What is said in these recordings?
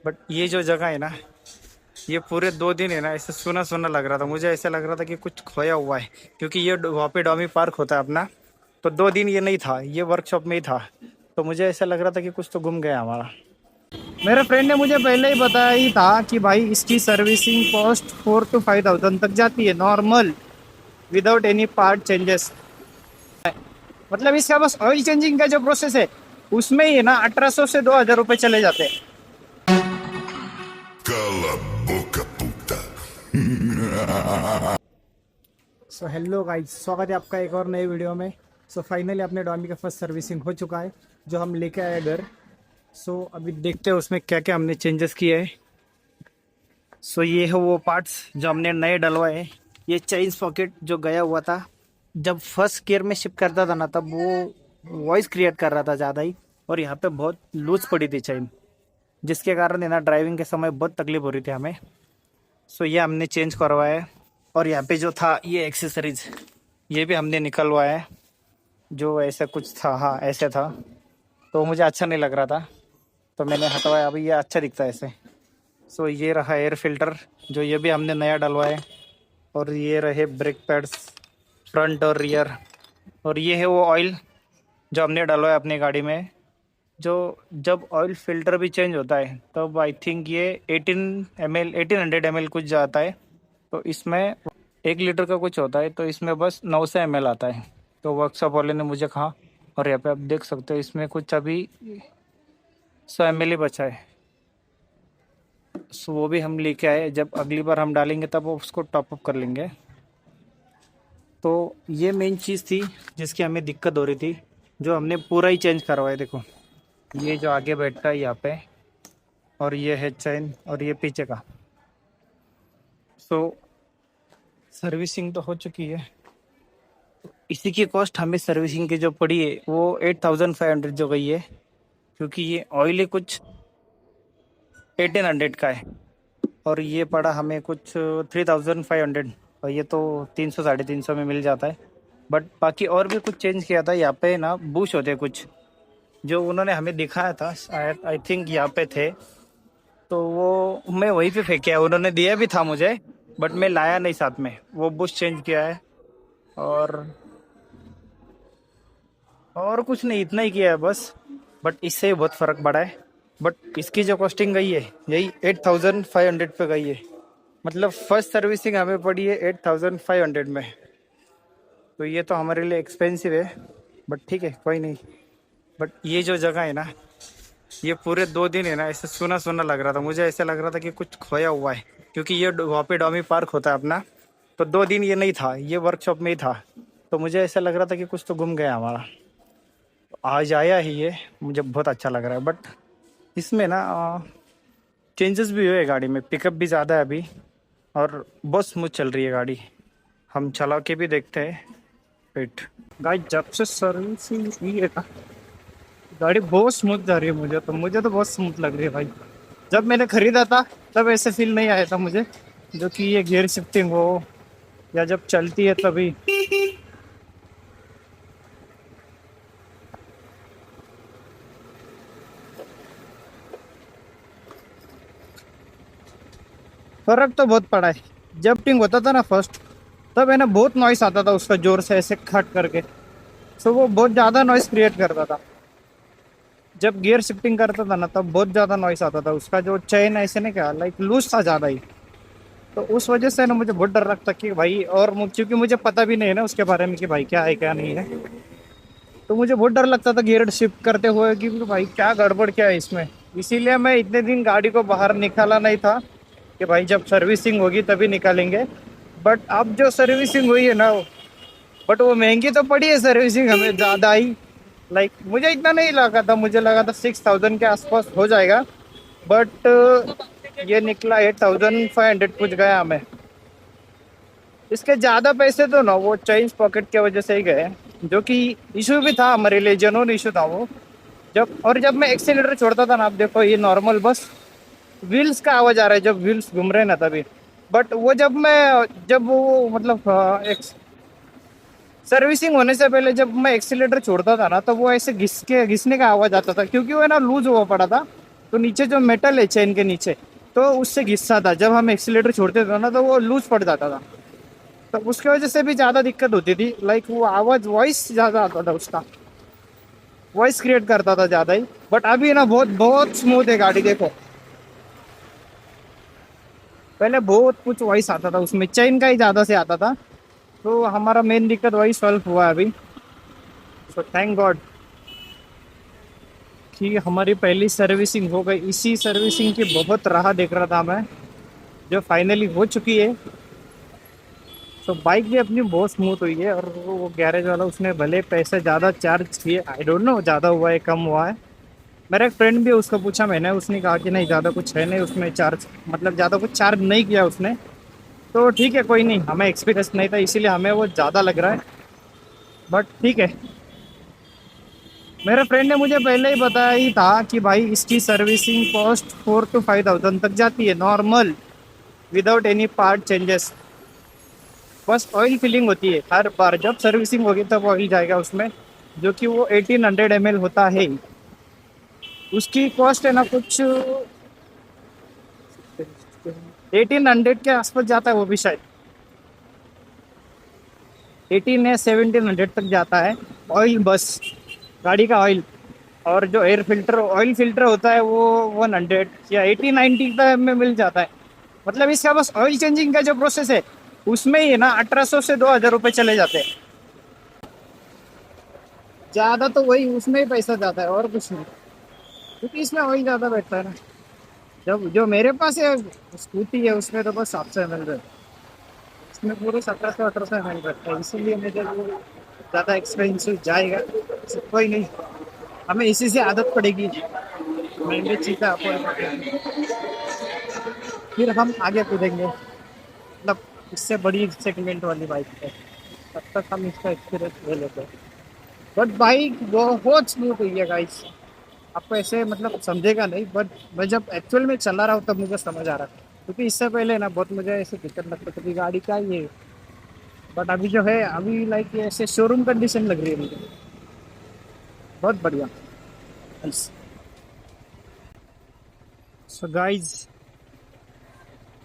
But ये जो जगह है ना, ये पूरे 2 दिन है ना, ऐसे सुना सुना लग रहा था मुझे। ऐसा लग रहा था कि कुछ खोया हुआ है, क्योंकि ये वहाँ पे डॉमी पार्क होता है अपना। तो 2 दिन ये नहीं था, ये वर्कशॉप में ही था। तो मुझे ऐसा लग रहा था कि कुछ तो गुम गया हमारा। मेरे फ्रेंड ने मुझे पहले ही बताया ही था कि भाई इसकी सर्विसिंग कॉस्ट 4 to 5 thousand तक जाती है normal, without any part changes. मतलब इसका बस ऑयल चेंजिंग का जो प्रोसेस है उसमें ही है ना 1800 से 2000 रुपये चले जाते हैं। Cala a boca, puta. So hello guys, स्वागत है आपका एक और नए वीडियो में। सो फाइनली अपने डॉमी का फर्स्ट सर्विसिंग हो चुका है, जो हम लेके आए घर। सो अभी देखते हैं उसमें क्या क्या हमने चेंजेस किए हैं। सो ये है वो पार्ट्स जो हमने नए डलवाए हैं। ये चेन पॉकेट जो गया हुआ था, जब फर्स्ट गियर में शिफ्ट करता था ना, तब वो वॉइस क्रिएट कर रहा था ज़्यादा ही। और यहाँ पे बहुत लूज पड़ी थी चेन, जिसके कारण है ना ड्राइविंग के समय बहुत तकलीफ हो रही थी हमें। सो ये हमने चेंज करवाया है। और यहाँ पे जो था ये एक्सेसरीज, ये भी हमने निकलवाया है। जो ऐसा कुछ था, हाँ ऐसे था, तो मुझे अच्छा नहीं लग रहा था, तो मैंने हटवाया। अभी ये अच्छा दिखता है ऐसे। सो ये रहा एयर फिल्टर, जो ये भी हमने नया डलवाया है। और ये रहे ब्रेक पैड्स, फ्रंट और रियर। और ये है वो ऑयल जो हमने डलवाया अपनी गाड़ी में। जो जब ऑयल फिल्टर भी चेंज होता है तब आई थिंक ये 18 ml 1800 ml कुछ जाता है। तो इसमें 1 लीटर का कुछ होता है, तो इसमें बस 900 ml आता है। तो वर्कशॉप वाले ने मुझे कहा। और यहाँ पे आप देख सकते हो इसमें कुछ अभी 100 ml ही बचा है। सो वो भी हम लेके आए, जब अगली बार हम डालेंगे तब वो उसको टॉप अप कर लेंगे। तो ये मेन चीज़ थी जिसकी हमें दिक्कत हो रही थी, जो हमने पूरा ही चेंज करवाया। देखो ये जो आगे बैठता है यहाँ पे, और ये है चैन, और ये पीछे का। सो सर्विसिंग तो हो चुकी है। इसी की कॉस्ट हमें सर्विसिंग की जो पड़ी है वो 8500 जो गई है, क्योंकि ये ऑयल ही कुछ 1800 का है। और ये पड़ा हमें कुछ 3500। और ये तो 300 350 में मिल जाता है। बट बाकी और भी कुछ चेंज किया था। यहाँ पे ना बुश होते कुछ, जो उन्होंने हमें दिखाया था, शायद आई थिंक यहाँ पे थे। तो वो मैं वहीं पे फेंक आया, उन्होंने दिया भी था मुझे, बट मैं लाया नहीं साथ में। वो बुश चेंज किया है। और कुछ नहीं, इतना ही किया है बस। बट इससे बहुत फ़र्क पड़ा है। बट इसकी जो कॉस्टिंग गई है यही 8500 पे गई है। मतलब फर्स्ट सर्विसिंग हमें पड़ी है 8500 में। तो ये तो हमारे लिए एक्सपेंसिव है, बट ठीक है कोई नहीं। बट ये जो जगह है ना, ये पूरे 2 दिन है ना, ऐसे सुना सुना लग रहा था मुझे। ऐसा लग रहा था कि कुछ खोया हुआ है, क्योंकि ये वहाँ पे डॉमी पार्क होता है अपना। तो 2 दिन ये नहीं था, ये वर्कशॉप में ही था। तो मुझे ऐसा लग रहा था कि कुछ तो गुम गया हमारा। आज आया ही ये, मुझे बहुत अच्छा लग रहा है। बट इसमें ना चेंजेस भी हुए गाड़ी में, पिकअप भी ज़्यादा है अभी। और बहुत स्मूथ चल रही है गाड़ी। हम चला के भी देखते हैं। वेट गाइस, जब से सर्विसिंग हुई है ना, गाड़ी बहुत स्मूथ जा रही है। मुझे तो बहुत स्मूथ लग रही है भाई। जब मैंने खरीदा था तब ऐसे फील नहीं आया था मुझे, जो कि ये गियर शिफ्टिंग हो या जब चलती है तभी। फर्क तो बहुत पड़ा है। जब टिंग होता था ना फर्स्ट, तब है ना बहुत नॉइस आता था उसका, जोर से ऐसे खट करके। सो वो बहुत ज़्यादा नॉइस क्रिएट करता था। जब गियर शिफ्टिंग करता था ना, तब बहुत ज़्यादा नॉइस आता था उसका। जो चेन ऐसे नहीं क्या, लाइक लूज था ज़्यादा ही। तो उस वजह से ना मुझे बहुत डर लगता कि भाई, और क्योंकि मुझे पता भी नहीं है ना उसके बारे में कि भाई क्या है क्या नहीं है। तो मुझे बहुत डर लगता था गियर शिफ्ट करते हुए कि भाई क्या गड़बड़ क्या है इसमें। इसीलिए मैं इतने दिन गाड़ी को बाहर निकाला नहीं था, कि भाई जब सर्विसिंग होगी तभी निकालेंगे। बट अब जो सर्विसिंग हुई है ना, बट वो महंगी तो पड़ी है सर्विसिंग हमें ज़्यादा ही। लाइक मुझे इतना नहीं लगा था, मुझे लगा था 6000 के आसपास हो जाएगा। बट ये निकला 8500 कुछ गया हमें। इसके ज़्यादा पैसे तो ना वो चेंज पॉकेट की वजह से ही गए, जो कि इशू भी था हमारे लिए, जेन्युइन इशू था वो। जब मैं एक्सीलेटर छोड़ता था ना, आप देखो ये नॉर्मल बस व्हील्स का आवाज़ आ रहा है जब व्हील्स घूम रहे हैं ना तभी। बट वो जब वो मतलब सर्विसिंग होने से पहले जब मैं एक्सीलेटर छोड़ता था ना, तो वो ऐसे घिसने का आवाज़ आता था, क्योंकि वो है ना लूज हुआ पड़ा था। तो नीचे जो मेटल है चेन के नीचे, तो उससे घिसता था। जब हम एक्सीलेटर छोड़ते थे ना तो वो लूज पड़ जाता था, तो उसकी वजह से भी ज़्यादा दिक्कत होती थी। लाइक वो आवाज़ वॉइस ज़्यादा आता था, उसका वॉइस क्रिएट करता था ज़्यादा ही। बट अभी ना बहुत बहुत स्मूथ है गाड़ी, देखो। पहले बहुत कुछ वॉइस आता था उसमें, चेन का ही ज़्यादा से आता था। तो हमारा मेन दिक्कत वही सॉल्व हुआ है अभी। सो थैंक गॉड कि हमारी पहली सर्विसिंग हो गई। इसी सर्विसिंग की बहुत राह देख रहा था मैं, जो फाइनली हो चुकी है। तो बाइक भी अपनी बहुत स्मूथ हुई है। और वो गैरेज वाला, उसने भले पैसे ज़्यादा चार्ज किए, आई डोंट नो ज़्यादा हुआ है कम हुआ है। मेरा एक फ्रेंड भी, उसको पूछा मैंने, उसने कहा कि नहीं ज़्यादा कुछ है नहीं उसमें चार्ज, मतलब ज़्यादा कुछ चार्ज नहीं किया उसने। तो ठीक है, कोई नहीं, हमें एक्सपीरियंस नहीं था इसीलिए हमें वो ज़्यादा लग रहा है, बट ठीक है। मेरे फ्रेंड ने मुझे पहले ही बताया ही था कि भाई इसकी सर्विसिंग कॉस्ट 4 to 5 thousand तक जाती है normal, without any part changes. बस ऑयल फिलिंग होती है हर बार, जब सर्विसिंग होगी तब ऑयल जाएगा उसमें, जो कि वो 1800 ml होता है। उसकी कॉस्ट है ना कुछ 1800 के आसपास जाता है वो भी, शायद 18 या 1700 तक जाता है। ऑयल बस, गाड़ी का ऑयल। और जो एयर फिल्टर, ऑयल फिल्टर होता है वो 100 या 80-90 तक में मिल जाता है। मतलब इसका बस ऑयल चेंजिंग का जो प्रोसेस है, उसमें ही है ना 1800 से 2000 रुपये चले जाते हैं। ज़्यादा तो वही उसमें ही पैसा जाता है और कुछ नहीं, क्योंकि इसमें ऑयल ज़्यादा बैठता है ना। जब जो मेरे पास है स्कूटी है, उसमें तो बस 700 ml रहता है, इसमें पूरे 1700-1800 ml रहता है, इसीलिए मुझे वो ज़्यादा एक्सपेंसिव जाएगा। कोई नहीं, हमें इसी से आदत पड़ेगी, महंगी चीज़ें अफोर्ड करेंगे, फिर हम आगे कूदेंगे, मतलब इससे बड़ी सेगमेंट वाली बाइक है, तब तक हम इसका एक्सपीरियंस ले लेते हैं। बट बाइक बहुत स्मूथ हुई है गाइस, आपको ऐसे मतलब समझेगा नहीं, बट मैं जब एक्चुअल में चला रहा हूँ तब मुझे समझ आ रहा है। क्योंकि इससे पहले ना बहुत मुझे ऐसे दिक्कत लगती थी गाड़ी क्या ये, बट अभी जो है अभी लाइक ऐसे शोरूम कंडीशन लग रही है मुझे, बहुत बढ़िया। सो गाइज,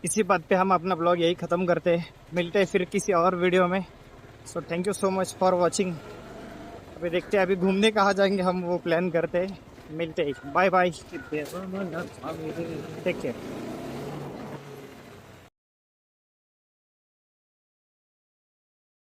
इसी बात पे हम अपना ब्लॉग यही ख़त्म करते हैं, मिलते हैं फिर किसी और वीडियो में। So thank you so much for watching. अभी देखते हैं अभी घूमने कहाँ जाएंगे हम, वो प्लान करते हैं। मिलते हैं, बाय बाय, टेक केयर।